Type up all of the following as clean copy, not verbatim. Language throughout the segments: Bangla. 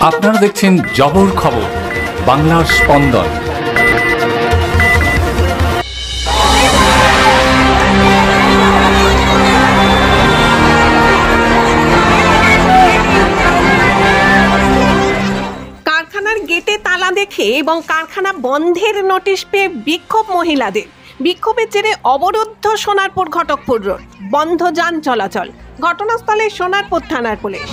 আপনারা দেখছেন জবর খবর, বাংলার স্পন্দন। কারখানার গেটে তালা দেখে এবং কারখানা বন্ধের নোটিশ পেয়ে বিক্ষোভ মহিলাদের। বিক্ষোভের জেরে অবরুদ্ধ সোনারপুর ঘটকপুর রোড, বন্ধ যান চলাচল। ঘটনাস্থলে সোনারপুর থানার পুলিশ।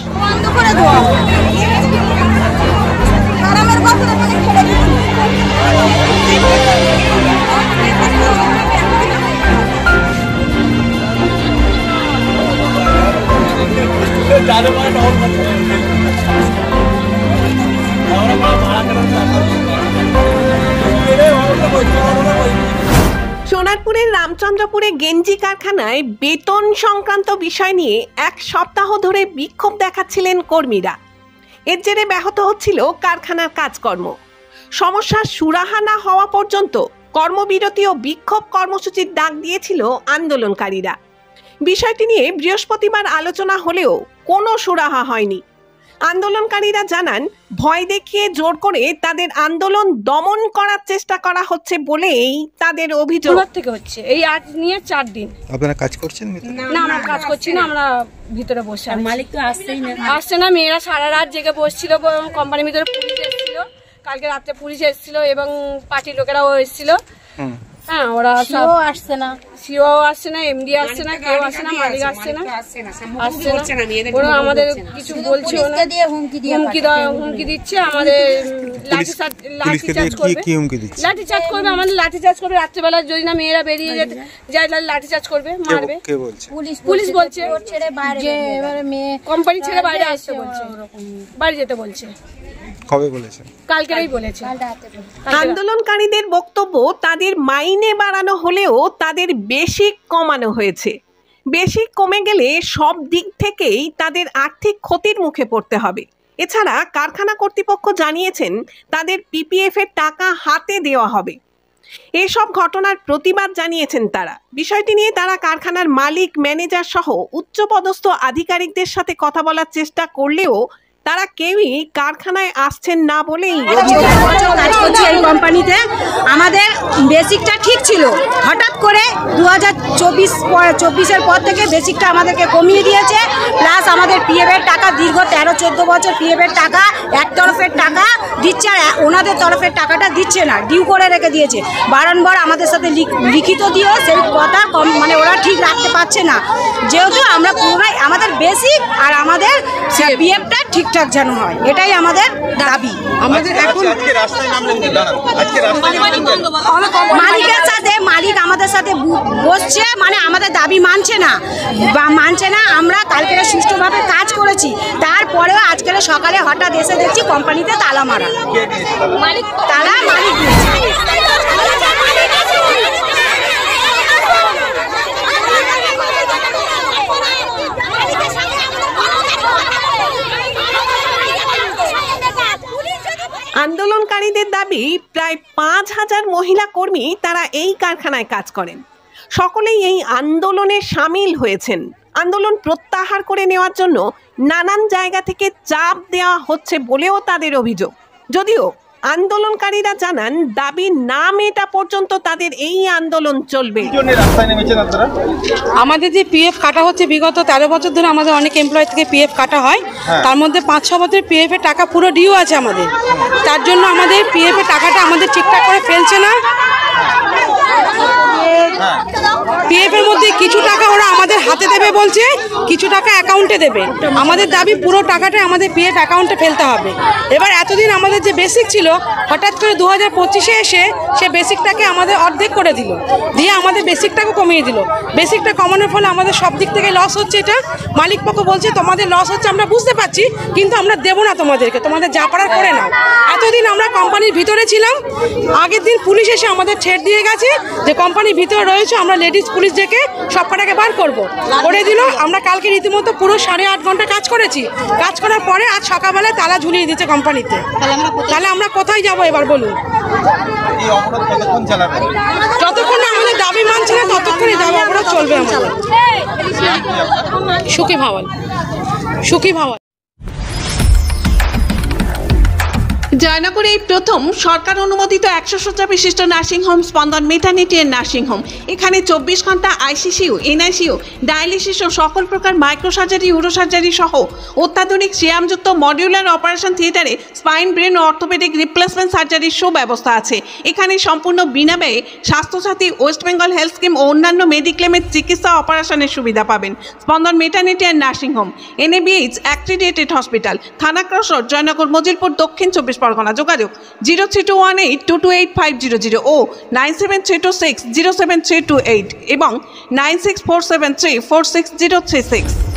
সোনারপুরের রামচন্দ্রপুরে গেঞ্জি কারখানায় বেতন সংক্রান্ত বিষয় নিয়ে এক সপ্তাহ ধরে বিক্ষোভ দেখাচ্ছিলেন কর্মীরা। এর জেরে ব্যাহত হচ্ছিল কারখানার কাজকর্ম। সমস্যার সুরাহা না হওয়া পর্যন্ত কর্মবিরতি ও বিক্ষোভ কর্মসূচির ডাক দিয়েছিল আন্দোলনকারীরা। বিষয়টি নিয়ে বৃহস্পতিবার আলোচনা হলেও কোনো সুরাহা হয়নি। আন্দোলনকারীরা জানান, ভয় দেখিয়ে জোর করে তাদের আন্দোলন দমন করার চেষ্টা করা হচ্ছে বলেই তাদের অভিযোগ। থেকে হচ্ছে এই আজ নিয়ে 4 দিন। আপনারা কাজ করছেন? না, আমরা কাজ করছি না, আমরা ভিতরে বসে আছি। মালিক তো আসছে না। মেয়েরা সারা রাত জেগে বসছিল। কোম্পানির ভিতরে পুলিশ এসেছিল, কালকে রাত্রে পুলিশ এসেছিল এবং পার্টির লোকেরাও এসেছিল। হ্যাঁ, ওরা সব আসছে না, সিও আসছে না, এমডি আসছে না, কেউ আসছে না, মালিক আসছে না, ওরা আমাদের কিছু বলছে না, হুমকি দিচ্ছে আমাদের লাঠিচার্জ করবে, আমাদের লাঠিচার্জ করবে। রাত্রেবেলা যদি না মেয়েরা বেরিয়ে যায় লাঠিচার্জ করবে, মারবে। পুলিশ বলছে কোম্পানি ছেড়ে বাইরে আসতে বলছে, বাড়ি যেতে বলছে। কবে বলেছে? কালকেই বলেছে। আন্দোলনকারীদের বক্তব্য, তাদের মাইনে বাড়ানো হলেও তাদের বেসিক কমানো হয়েছে। বেসিক কমে গেলে সব দিক থেকেই তাদের আর্থিক ক্ষতির মুখে পড়তে হবে। এছাড়া কারখানা কর্তৃপক্ষ জানিয়েছেন তাদের পিপিএফ এর টাকা হাতে দেওয়া হবে। এসব ঘটনার প্রতিবাদ জানিয়েছেন তারা। বিষয়টি নিয়ে তারা কারখানার মালিক, ম্যানেজার সহ উচ্চপদস্থ আধিকারিকদের সাথে কথা বলার চেষ্টা করলেও তারা কেউই কারখানায় আসছেন না বলেই। এই কোম্পানিতে আমাদের বেসিকটা ঠিক ছিল, হঠাৎ করে 2024-এর পর থেকে বেসিকটা আমাদেরকে কমিয়ে দিয়েছে। প্লাস আমাদের পিএফ এর টাকা দীর্ঘ 13-14 বছর পিএফ এর টাকা এক তরফের টাকা দিচ্ছে, আর ওনাদের তরফের টাকাটা দিচ্ছে না, ডিউ করে রেখে দিয়েছে। বারংবার আমাদের সাথে লিখিত দিয়েও সেই কথা মানে ওরা ঠিক রাখতে পারছে না। যেহেতু আমরা পুরোটাই আমাদের বেসিক আর আমাদের পিএফটা ঠিকঠাক যেন হয়, এটাই আমাদের দাবি। আমাদের এখন মালিকের সাথে মালিক আমাদের সাথে বসছে, মানে আমাদের দাবি মানছে না। আমরা কালকে সুষ্ঠুভাবে কাজ করেছি, তারপরেও আজকে সকালে হঠাৎ এসে দেখছি কোম্পানিতে তালা মারা। মালিক আন্দোলনকারীদের দাবি, প্রায় 5000 মহিলা কর্মী তারা এই কারখানায় কাজ করেন। সকলেই এই আন্দোলনে সামিল হয়েছেন। আন্দোলন প্রত্যাহার করে নেওয়ার জন্য নানান জায়গা থেকে চাপ দেওয়া হচ্ছে বলেও তাদের অভিযোগ। যদিও আন্দোলনকারীরা জানান, দাবি না মেটা পর্যন্ত তাদের এই আন্দোলন চলবে। আমাদের যে পিএফ কাটা হচ্ছে, বিগত 13 বছর ধরে আমাদের অনেক এমপ্লয় থেকে পিএফ কাটা হয়, তার মধ্যে 5-6 বছরের পিএফ এর টাকা পুরো ডিউ আছে আমাদের। তার জন্য আমাদের পিএফ এর টাকাটা আমাদের ঠিকঠাক করে ফেলছে না। পিএফ এর মধ্যে কিছু টাকা ওরা আমাদের হাতে দেবে বলছে, কিছু টাকা অ্যাকাউন্টে দেবে। আমাদের দাবি পুরো টাকাটা আমাদের পিএফ অ্যাকাউন্টে ফেলতে হবে। এবার এতদিন আমাদের যে বেসিক ছিল, হঠাৎ করে 2025-এ এসে সে বেসিকটাকে আমাদের অর্ধেক করে দিল, দিয়ে আমাদের বেসিকটাকে কমিয়ে দিল। বেসিকটা কমানোর ফলে আমাদের সব দিক থেকে লস হচ্ছে। এটা মালিক পক্ষ বলছে তোমাদের লস হচ্ছে, আমরা বুঝতে পারছি, কিন্তু আমরা দেবো না তোমাদেরকে, তোমাদের যা পারার করে নাও। এতদিন আমরা কোম্পানির ভিতরে ছিলাম, আগের দিন পুলিশ এসে আমাদের ছেড় দিয়ে গেছে যে কোম্পানির ভিতরে রয়েছে, আমরা লেডিস পুলিশ ডেকে সব কটাকে বার করে দিল। আমরা কালকে রীতিমতো পুরো 8.5 ঘন্টা কাজ করেছি। কাজ করার পরে আজ সকালবেলায় তালা ঝুলিয়ে দিচ্ছে কোম্পানিতে। তাহলে আমরা কোথায় যাবো এবার বলুন? যতক্ষণ আমাদের দাবি মানছে না ততক্ষণই দাবি অবরোধ চলবে আমাদের। সুখী ভাওয়াল। জয়নগরে এই প্রথম সরকার অনুমোদিত 100 শয্যা বিশিষ্ট নার্সিংহোম স্পন্দন মেটার্নিটি এন্ড নার্সিংহোম। এখানে 24 ঘন্টা আইসিসিউ, এনআইসিউ, ডায়ালিসিস ও সকল প্রকার মাইক্রোসার্জারি, ইউরোসার্জারি সহ অত্যাধুনিক সিয়ামযুক্ত মডিউলার অপারেশন থিয়েটারে স্পাইন, ব্রেন ও অর্থোপেডিক রিপ্লেসমেন্ট সার্জারির সুব্যবস্থা আছে। এখানে সম্পূর্ণ বিনা ব্যয়ে Swasthyasathi, west Bengal health scheme ও অন্যান্য মেডিক্লেমের চিকিৎসা অপারেশনের সুবিধা পাবেন। Spandan maternity and nursing home, NABH accredited hospital, Thana cross road, Joynagar, Majilpur, Dakshin 24 Pargana. যোগাযোগ 0321822850 ও 9732607328 এবং 9647346036।